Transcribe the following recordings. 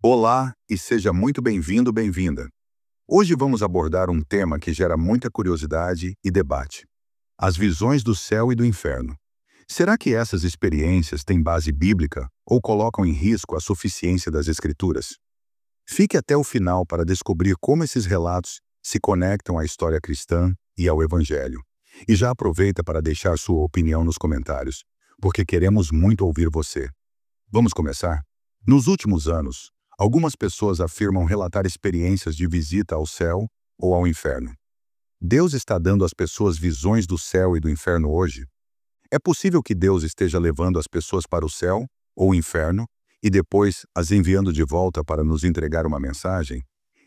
Olá e seja muito bem-vindo, bem-vinda. Hoje vamos abordar um tema que gera muita curiosidade e debate: as visões do céu e do inferno. Será que essas experiências têm base bíblica ou colocam em risco a suficiência das Escrituras? Fique até o final para descobrir como esses relatos se conectam à história cristã e ao Evangelho. E já aproveita para deixar sua opinião nos comentários, porque queremos muito ouvir você. Vamos começar? Nos últimos anos, algumas pessoas afirmam relatar experiências de visita ao céu ou ao inferno. Deus está dando às pessoas visões do céu e do inferno hoje? É possível que Deus esteja levando as pessoas para o céu ou o inferno e depois as enviando de volta para nos entregar uma mensagem?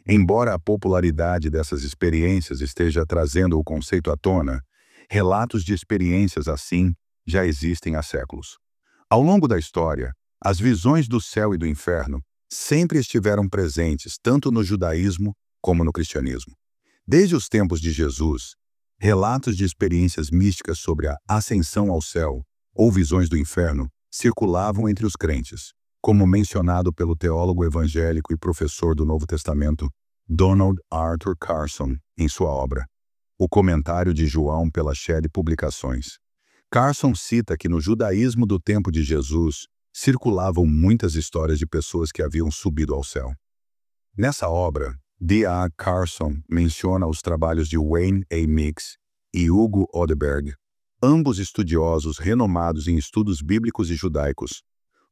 Embora a popularidade dessas experiências esteja trazendo o conceito à tona, relatos de experiências assim já existem há séculos. Ao longo da história, as visões do céu e do inferno sempre estiveram presentes tanto no judaísmo como no cristianismo. Desde os tempos de Jesus, relatos de experiências místicas sobre a ascensão ao céu ou visões do inferno circulavam entre os crentes, como mencionado pelo teólogo evangélico e professor do Novo Testamento Donald Arthur Carson em sua obra O Comentário de João pela Shed Publicações. Carson cita que no judaísmo do tempo de Jesus circulavam muitas histórias de pessoas que haviam subido ao céu. Nessa obra, D.A. Carson menciona os trabalhos de Wayne A. Mix e Hugo Odeberg, ambos estudiosos renomados em estudos bíblicos e judaicos.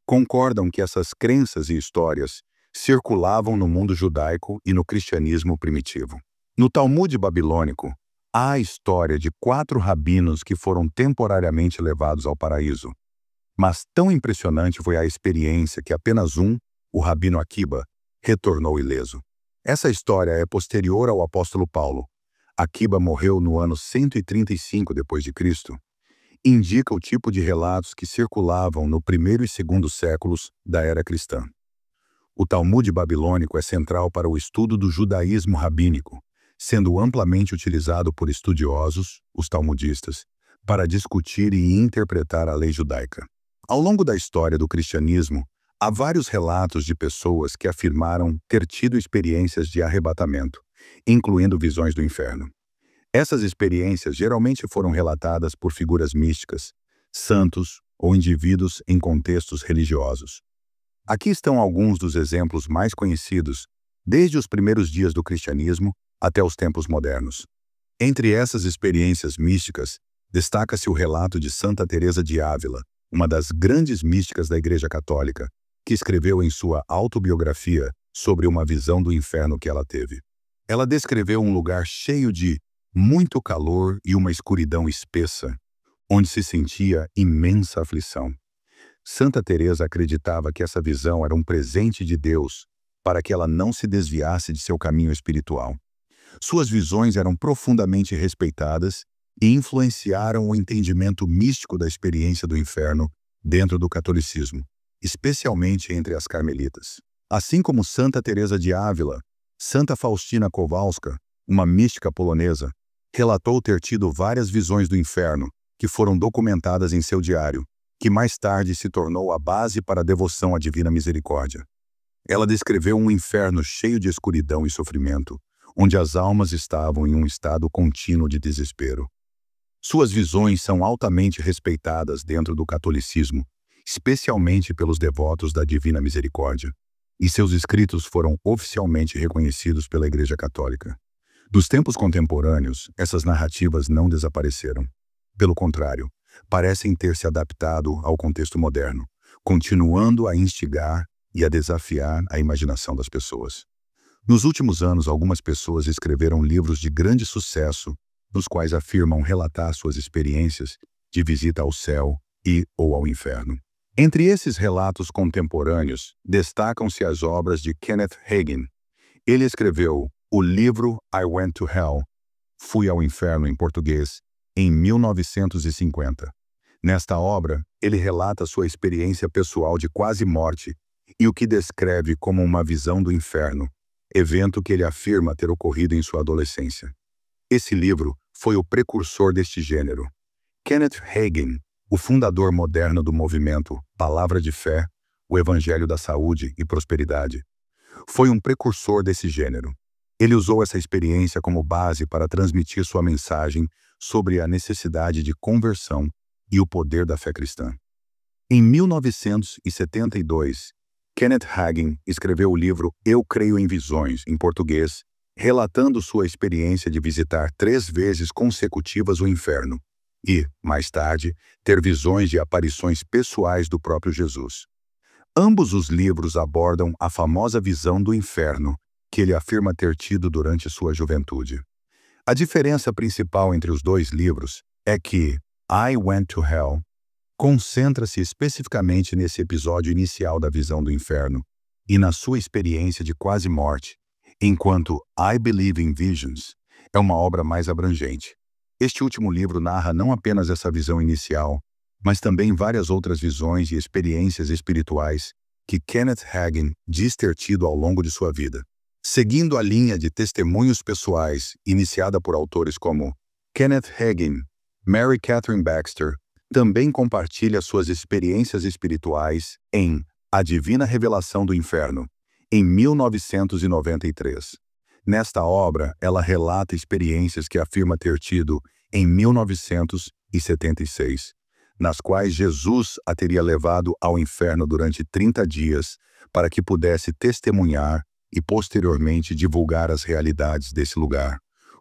Concordam que essas crenças e histórias circulavam no mundo judaico e no cristianismo primitivo. No Talmud babilônico, há a história de 4 rabinos que foram temporariamente levados ao paraíso. Mas tão impressionante foi a experiência que apenas um, o rabino Akiba, retornou ileso. Essa história é posterior ao apóstolo Paulo. Akiba morreu no ano 135 d.C. Indica o tipo de relatos que circulavam no primeiro e segundo séculos da era cristã. O Talmud babilônico é central para o estudo do judaísmo rabínico, sendo amplamente utilizado por estudiosos, os talmudistas, para discutir e interpretar a lei judaica. Ao longo da história do cristianismo, há vários relatos de pessoas que afirmaram ter tido experiências de arrebatamento, incluindo visões do inferno. Essas experiências geralmente foram relatadas por figuras místicas, santos ou indivíduos em contextos religiosos. Aqui estão alguns dos exemplos mais conhecidos, desde os primeiros dias do cristianismo até os tempos modernos. Entre essas experiências místicas, destaca-se o relato de Santa Teresa de Ávila, uma das grandes místicas da Igreja Católica, que escreveu em sua autobiografia sobre uma visão do inferno que ela teve. Ela descreveu um lugar cheio de muito calor e uma escuridão espessa, onde se sentia imensa aflição. Santa Teresa acreditava que essa visão era um presente de Deus para que ela não se desviasse de seu caminho espiritual. Suas visões eram profundamente respeitadas e influenciaram o entendimento místico da experiência do inferno dentro do catolicismo, especialmente entre as carmelitas. Assim como Santa Teresa de Ávila, Santa Faustina Kowalska, uma mística polonesa, relatou ter tido várias visões do inferno que foram documentadas em seu diário, que mais tarde se tornou a base para a devoção à Divina Misericórdia. Ela descreveu um inferno cheio de escuridão e sofrimento, onde as almas estavam em um estado contínuo de desespero. Suas visões são altamente respeitadas dentro do catolicismo, especialmente pelos devotos da Divina Misericórdia, e seus escritos foram oficialmente reconhecidos pela Igreja Católica. Dos tempos contemporâneos, essas narrativas não desapareceram. Pelo contrário, parecem ter se adaptado ao contexto moderno, continuando a instigar e a desafiar a imaginação das pessoas. Nos últimos anos, algumas pessoas escreveram livros de grande sucesso, nos quais afirmam relatar suas experiências de visita ao céu ou ao inferno. Entre esses relatos contemporâneos, destacam-se as obras de Kenneth Hagin. Ele escreveu o livro I Went to Hell, Fui ao Inferno em português, em 1950. Nesta obra, ele relata sua experiência pessoal de quase morte e o que descreve como uma visão do inferno, evento que ele afirma ter ocorrido em sua adolescência. Esse livro foi o precursor deste gênero. Kenneth Hagin, o fundador moderno do movimento Palavra de Fé, o Evangelho da Saúde e Prosperidade, foi um precursor desse gênero. Ele usou essa experiência como base para transmitir sua mensagem sobre a necessidade de conversão e o poder da fé cristã. Em 1972, Kenneth Hagin escreveu o livro Eu Creio em Visões, em português, relatando sua experiência de visitar 3 vezes consecutivas o inferno e, mais tarde, ter visões de aparições pessoais do próprio Jesus. Ambos os livros abordam a famosa visão do inferno que ele afirma ter tido durante sua juventude. A diferença principal entre os 2 livros é que I Went to Hell concentra-se especificamente nesse episódio inicial da visão do inferno e na sua experiência de quase morte, enquanto I Believe in Visions é uma obra mais abrangente. Este último livro narra não apenas essa visão inicial, mas também várias outras visões e experiências espirituais que Kenneth Hagin diz ter tido ao longo de sua vida. Seguindo a linha de testemunhos pessoais iniciada por autores como Kenneth Hagin, Mary Catherine Baxter, também compartilha suas experiências espirituais em A Divina Revelação do Inferno, em 1993. Nesta obra, ela relata experiências que afirma ter tido em 1976, nas quais Jesus a teria levado ao inferno durante 30 dias para que pudesse testemunhar e posteriormente divulgar as realidades desse lugar,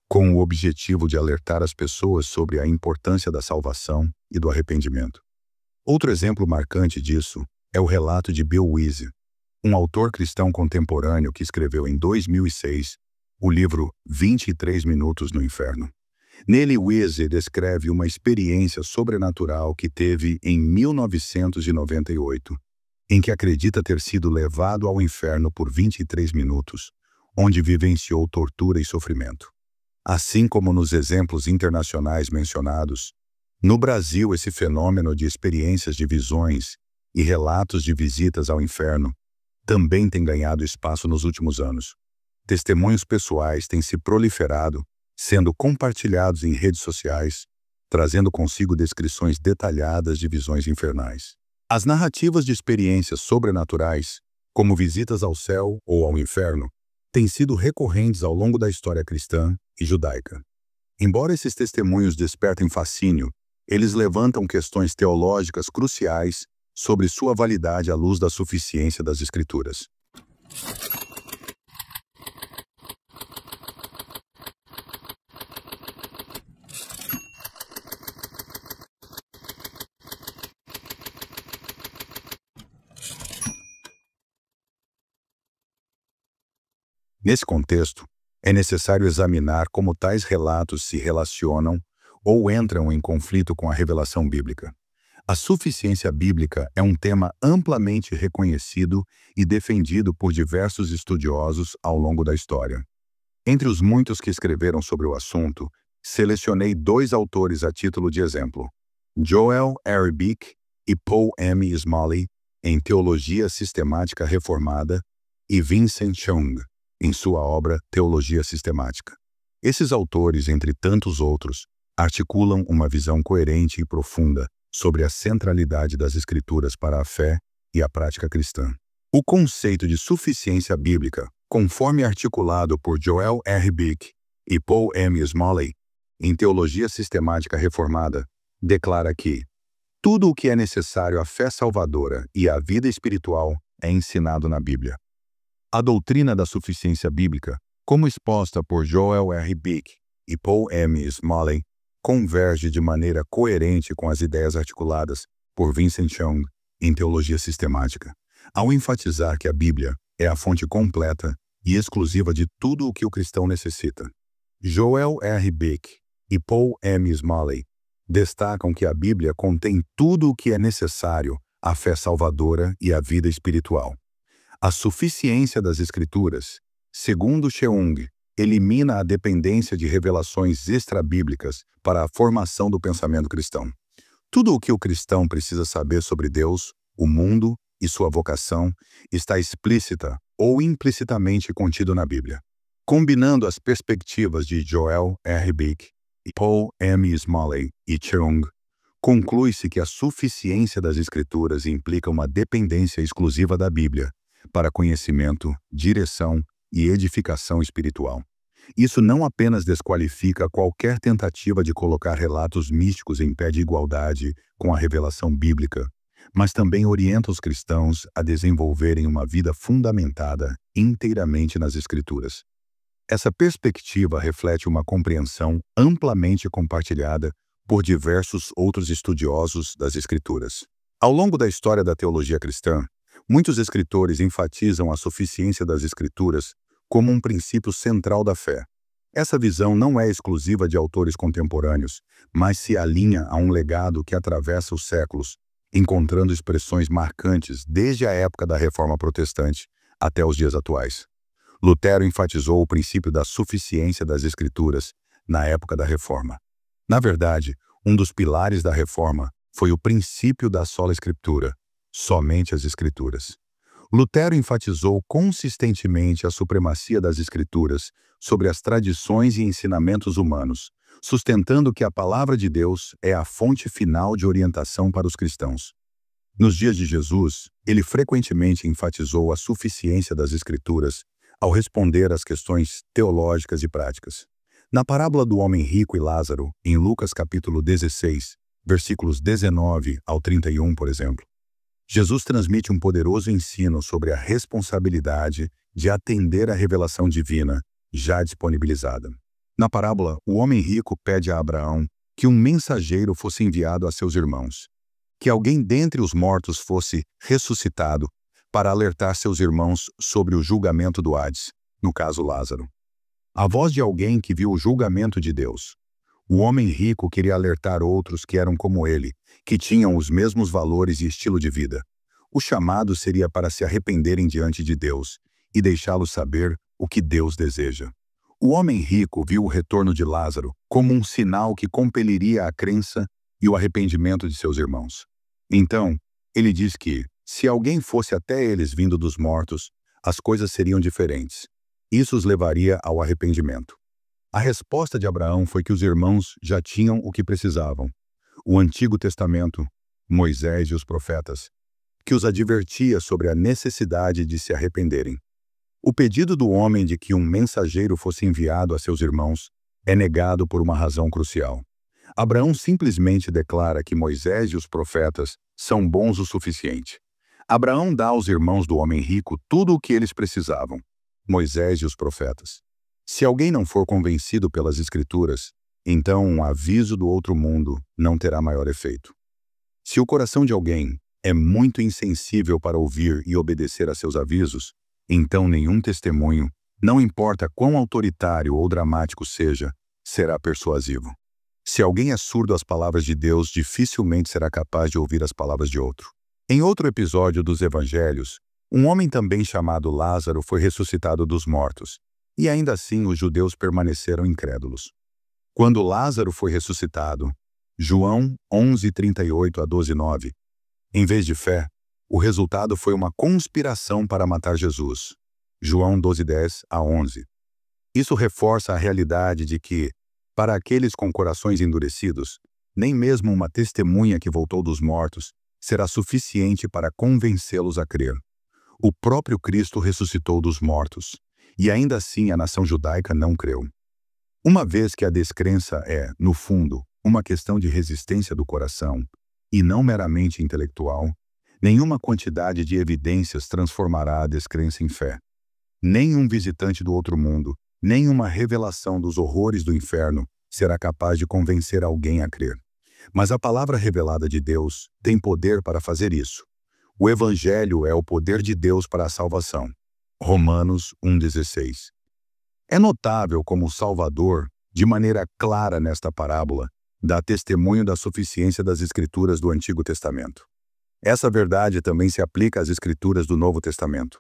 com o objetivo de alertar as pessoas sobre a importância da salvação e do arrependimento. Outro exemplo marcante disso é o relato de Bill Wiese, um autor cristão contemporâneo que escreveu em 2006 o livro 23 Minutos no Inferno. Nele, Wiese descreve uma experiência sobrenatural que teve em 1998, em que acredita ter sido levado ao inferno por 23 minutos, onde vivenciou tortura e sofrimento. Assim como nos exemplos internacionais mencionados, no Brasil esse fenômeno de experiências de visões e relatos de visitas ao inferno também tem ganhado espaço nos últimos anos. Testemunhos pessoais têm se proliferado, sendo compartilhados em redes sociais, trazendo consigo descrições detalhadas de visões infernais. As narrativas de experiências sobrenaturais, como visitas ao céu ou ao inferno, têm sido recorrentes ao longo da história cristã e judaica. Embora esses testemunhos despertem fascínio, eles levantam questões teológicas cruciais sobre sua validade à luz da suficiência das Escrituras. Nesse contexto, é necessário examinar como tais relatos se relacionam ou entram em conflito com a revelação bíblica. A suficiência bíblica é um tema amplamente reconhecido e defendido por diversos estudiosos ao longo da história. Entre os muitos que escreveram sobre o assunto, selecionei 2 autores a título de exemplo: Joel R. Beeke e Paul M. Smalley, em Teologia Sistemática Reformada, e Vincent Chung, em sua obra Teologia Sistemática. Esses autores, entre tantos outros, articulam uma visão coerente e profunda sobre a centralidade das Escrituras para a fé e a prática cristã. O conceito de suficiência bíblica, conforme articulado por Joel R. Beeke e Paul M. Smalley, em Teologia Sistemática Reformada, declara que tudo o que é necessário à fé salvadora e à vida espiritual é ensinado na Bíblia. A doutrina da suficiência bíblica, como exposta por Joel R. Beeke e Paul M. Smalley, converge de maneira coerente com as ideias articuladas por Vincent Chung em Teologia Sistemática, ao enfatizar que a Bíblia é a fonte completa e exclusiva de tudo o que o cristão necessita. Joel R. Beeke e Paul M. Smalley destacam que a Bíblia contém tudo o que é necessário à fé salvadora e à vida espiritual. A suficiência das Escrituras, segundo Cheung, elimina a dependência de revelações extrabíblicas para a formação do pensamento cristão. Tudo o que o cristão precisa saber sobre Deus, o mundo e sua vocação está explícita ou implicitamente contido na Bíblia. Combinando as perspectivas de Joel R. Beeke, Paul M. Smalley e Cheung, conclui-se que a suficiência das Escrituras implica uma dependência exclusiva da Bíblia para conhecimento, direção e edificação espiritual. Isso não apenas desqualifica qualquer tentativa de colocar relatos místicos em pé de igualdade com a revelação bíblica, mas também orienta os cristãos a desenvolverem uma vida fundamentada inteiramente nas Escrituras. Essa perspectiva reflete uma compreensão amplamente compartilhada por diversos outros estudiosos das Escrituras. Ao longo da história da teologia cristã, muitos escritores enfatizam a suficiência das Escrituras como um princípio central da fé. Essa visão não é exclusiva de autores contemporâneos, mas se alinha a um legado que atravessa os séculos, encontrando expressões marcantes desde a época da Reforma Protestante até os dias atuais. Lutero enfatizou o princípio da suficiência das Escrituras na época da Reforma. Na verdade, um dos pilares da Reforma foi o princípio da sola Escritura, somente as Escrituras. Lutero enfatizou consistentemente a supremacia das Escrituras sobre as tradições e ensinamentos humanos, sustentando que a palavra de Deus é a fonte final de orientação para os cristãos. Nos dias de Jesus, ele frequentemente enfatizou a suficiência das Escrituras ao responder às questões teológicas e práticas. Na parábola do homem rico e Lázaro, em Lucas capítulo 16, versículos 19 ao 31, por exemplo, Jesus transmite um poderoso ensino sobre a responsabilidade de atender à revelação divina já disponibilizada. Na parábola, o homem rico pede a Abraão que um mensageiro fosse enviado a seus irmãos, que alguém dentre os mortos fosse ressuscitado para alertar seus irmãos sobre o julgamento do Hades, no caso Lázaro. A voz de alguém que viu o julgamento de Deus. O homem rico queria alertar outros que eram como ele, que tinham os mesmos valores e estilo de vida. O chamado seria para se arrependerem diante de Deus e deixá-los saber o que Deus deseja. O homem rico viu o retorno de Lázaro como um sinal que compeliria a crença e o arrependimento de seus irmãos. Então, ele diz que, se alguém fosse até eles vindo dos mortos, as coisas seriam diferentes. Isso os levaria ao arrependimento. A resposta de Abraão foi que os irmãos já tinham o que precisavam. O Antigo Testamento, Moisés e os profetas, que os advertia sobre a necessidade de se arrependerem. O pedido do homem de que um mensageiro fosse enviado a seus irmãos é negado por uma razão crucial. Abraão simplesmente declara que Moisés e os profetas são bons o suficiente. Abraão dá aos irmãos do homem rico tudo o que eles precisavam, Moisés e os profetas. Se alguém não for convencido pelas Escrituras, então um aviso do outro mundo não terá maior efeito. Se o coração de alguém é muito insensível para ouvir e obedecer a seus avisos, então nenhum testemunho, não importa quão autoritário ou dramático seja, será persuasivo. Se alguém é surdo às palavras de Deus, dificilmente será capaz de ouvir as palavras de outro. Em outro episódio dos Evangelhos, um homem também chamado Lázaro foi ressuscitado dos mortos, e ainda assim os judeus permaneceram incrédulos. Quando Lázaro foi ressuscitado, João 11:38 a 12:9, em vez de fé, o resultado foi uma conspiração para matar Jesus. João 12:10 a 11. Isso reforça a realidade de que, para aqueles com corações endurecidos, nem mesmo uma testemunha que voltou dos mortos será suficiente para convencê-los a crer. O próprio Cristo ressuscitou dos mortos, e ainda assim a nação judaica não creu. Uma vez que a descrença é, no fundo, uma questão de resistência do coração, e não meramente intelectual, nenhuma quantidade de evidências transformará a descrença em fé. Nem um visitante do outro mundo, nem uma revelação dos horrores do inferno será capaz de convencer alguém a crer. Mas a palavra revelada de Deus tem poder para fazer isso. O Evangelho é o poder de Deus para a salvação. Romanos 1,16. É notável como o Salvador, de maneira clara nesta parábola, dá testemunho da suficiência das Escrituras do Antigo Testamento. Essa verdade também se aplica às Escrituras do Novo Testamento.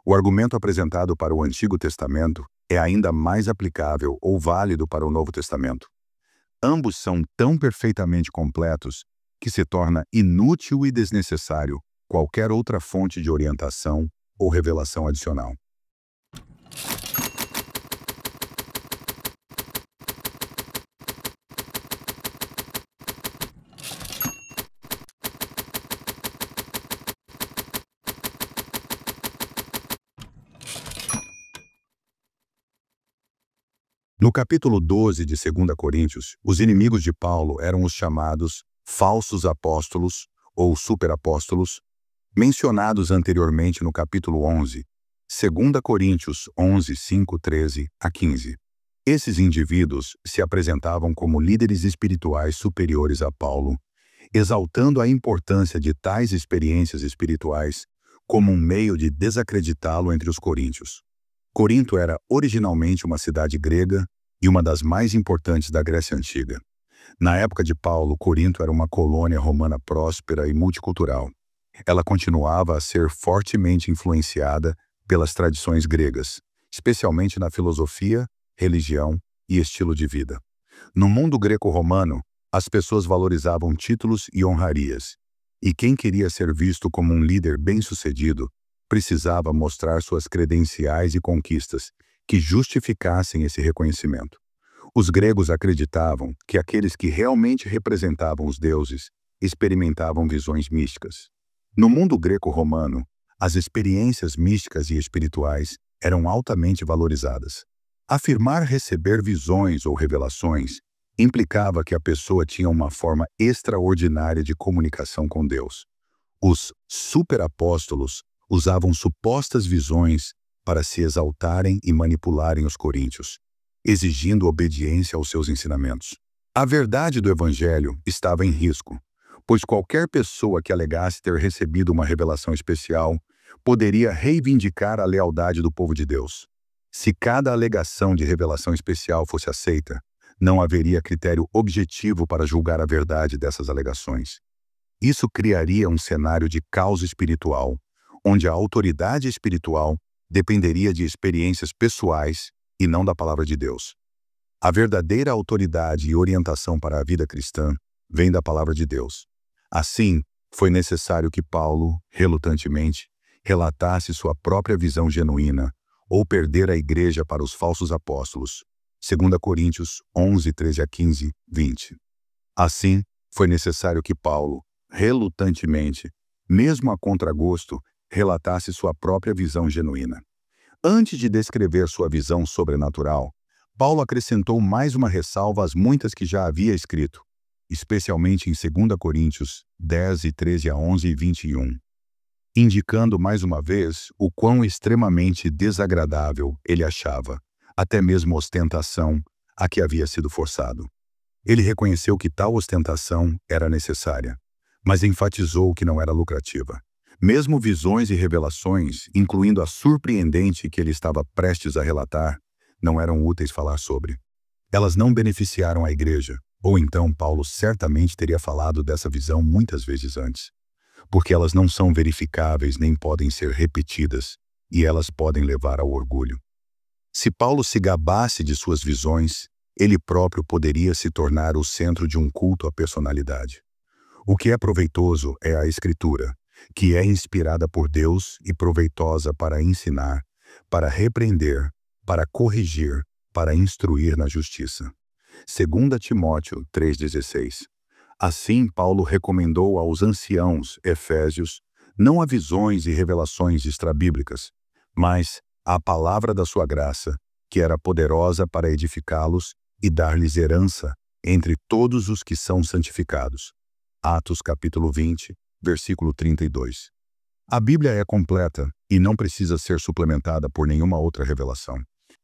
O argumento apresentado para o Antigo Testamento é ainda mais aplicável ou válido para o Novo Testamento. Ambos são tão perfeitamente completos que se torna inútil e desnecessário qualquer outra fonte de orientação ou revelação adicional. No capítulo 12 de 2 Coríntios, os inimigos de Paulo eram os chamados falsos apóstolos ou superapóstolos, mencionados anteriormente no capítulo 11, 2 Coríntios 11, 5, 13 a 15. Esses indivíduos se apresentavam como líderes espirituais superiores a Paulo, exaltando a importância de tais experiências espirituais como um meio de desacreditá-lo entre os coríntios. Corinto era originalmente uma cidade grega e uma das mais importantes da Grécia Antiga. Na época de Paulo, Corinto era uma colônia romana próspera e multicultural. Ela continuava a ser fortemente influenciada pelas tradições gregas, especialmente na filosofia, religião e estilo de vida. No mundo greco-romano, as pessoas valorizavam títulos e honrarias, e quem queria ser visto como um líder bem-sucedido precisava mostrar suas credenciais e conquistas que justificassem esse reconhecimento. Os gregos acreditavam que aqueles que realmente representavam os deuses experimentavam visões místicas. No mundo greco-romano, as experiências místicas e espirituais eram altamente valorizadas. Afirmar receber visões ou revelações implicava que a pessoa tinha uma forma extraordinária de comunicação com Deus. Os superapóstolos usavam supostas visões para se exaltarem e manipularem os coríntios, exigindo obediência aos seus ensinamentos. A verdade do Evangelho estava em risco, pois qualquer pessoa que alegasse ter recebido uma revelação especial poderia reivindicar a lealdade do povo de Deus. Se cada alegação de revelação especial fosse aceita, não haveria critério objetivo para julgar a verdade dessas alegações. Isso criaria um cenário de caos espiritual, onde a autoridade espiritual dependeria de experiências pessoais e não da palavra de Deus. A verdadeira autoridade e orientação para a vida cristã vem da palavra de Deus. Assim, foi necessário que Paulo, relutantemente, relatasse sua própria visão genuína ou perder a igreja para os falsos apóstolos. 2 Coríntios 11, 13 a 15, 20. Assim, foi necessário que Paulo, relutantemente, mesmo a contragosto, relatasse sua própria visão genuína. Antes de descrever sua visão sobrenatural, Paulo acrescentou mais uma ressalva às muitas que já havia escrito, especialmente em 2 Coríntios 10, 13 a 11 e 21, indicando mais uma vez o quão extremamente desagradável ele achava, até mesmo ostentação, a que havia sido forçado. Ele reconheceu que tal ostentação era necessária, mas enfatizou que não era lucrativa. Mesmo visões e revelações, incluindo a surpreendente que ele estava prestes a relatar, não eram úteis falar sobre. Elas não beneficiaram a igreja, ou então Paulo certamente teria falado dessa visão muitas vezes antes, porque elas não são verificáveis nem podem ser repetidas, e elas podem levar ao orgulho. Se Paulo se gabasse de suas visões, ele próprio poderia se tornar o centro de um culto à personalidade. O que é proveitoso é a Escritura, que é inspirada por Deus e proveitosa para ensinar, para repreender, para corrigir, para instruir na justiça. 2 Timóteo 3,16. Assim, Paulo recomendou aos anciãos efésios não a visões e revelações extrabíblicas, mas a palavra da sua graça, que era poderosa para edificá-los e dar-lhes herança entre todos os que são santificados. Atos capítulo 20, versículo 32. A Bíblia é completa e não precisa ser suplementada por nenhuma outra revelação.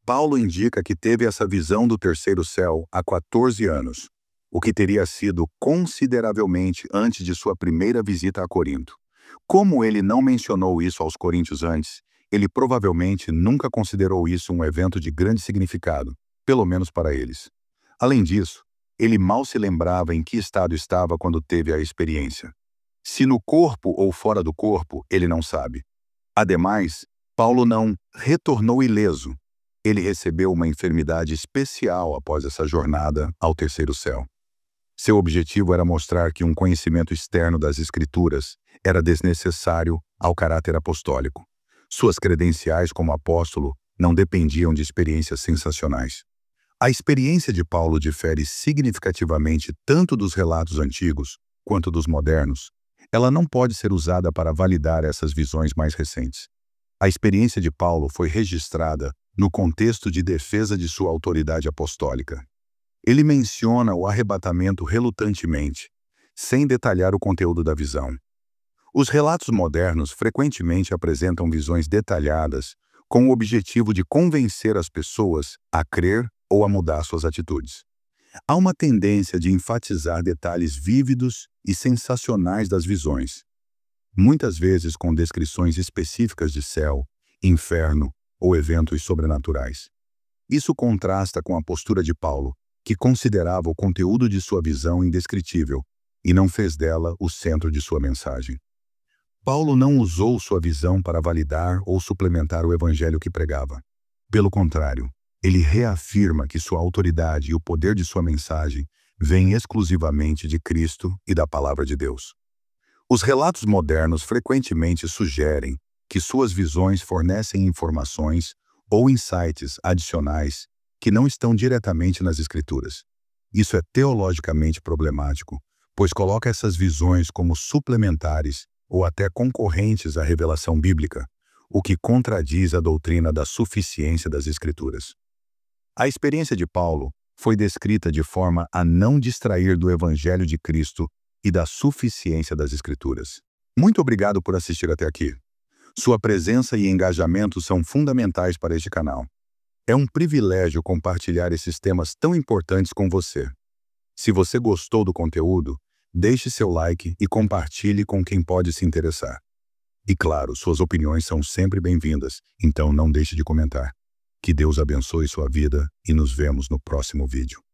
Paulo indica que teve essa visão do terceiro céu há 14 anos, o que teria sido consideravelmente antes de sua primeira visita a Corinto. Como ele não mencionou isso aos coríntios antes, ele provavelmente nunca considerou isso um evento de grande significado, pelo menos para eles. Além disso, ele mal se lembrava em que estado estava quando teve a experiência. Se no corpo ou fora do corpo, ele não sabe. Ademais, Paulo não retornou ileso. Ele recebeu uma enfermidade especial após essa jornada ao terceiro céu. Seu objetivo era mostrar que um conhecimento externo das Escrituras era desnecessário ao caráter apostólico. Suas credenciais como apóstolo não dependiam de experiências sensacionais. A experiência de Paulo difere significativamente tanto dos relatos antigos quanto dos modernos. Ela não pode ser usada para validar essas visões mais recentes. A experiência de Paulo foi registrada no contexto de defesa de sua autoridade apostólica. Ele menciona o arrebatamento relutantemente, sem detalhar o conteúdo da visão. Os relatos modernos frequentemente apresentam visões detalhadas com o objetivo de convencer as pessoas a crer ou a mudar suas atitudes. Há uma tendência de enfatizar detalhes vívidos e sensacionais das visões, muitas vezes com descrições específicas de céu, inferno ou eventos sobrenaturais. Isso contrasta com a postura de Paulo, que considerava o conteúdo de sua visão indescritível e não fez dela o centro de sua mensagem. Paulo não usou sua visão para validar ou suplementar o evangelho que pregava. Pelo contrário, ele reafirma que sua autoridade e o poder de sua mensagem vêm exclusivamente de Cristo e da Palavra de Deus. Os relatos modernos frequentemente sugerem que suas visões fornecem informações ou insights adicionais que não estão diretamente nas Escrituras. Isso é teologicamente problemático, pois coloca essas visões como suplementares ou até concorrentes à revelação bíblica, o que contradiz a doutrina da suficiência das Escrituras. A experiência de Paulo foi descrita de forma a não distrair do Evangelho de Cristo e da suficiência das Escrituras. Muito obrigado por assistir até aqui. Sua presença e engajamento são fundamentais para este canal. É um privilégio compartilhar esses temas tão importantes com você. Se você gostou do conteúdo, deixe seu like e compartilhe com quem pode se interessar. E claro, suas opiniões são sempre bem-vindas, então não deixe de comentar. Que Deus abençoe sua vida e nos vemos no próximo vídeo.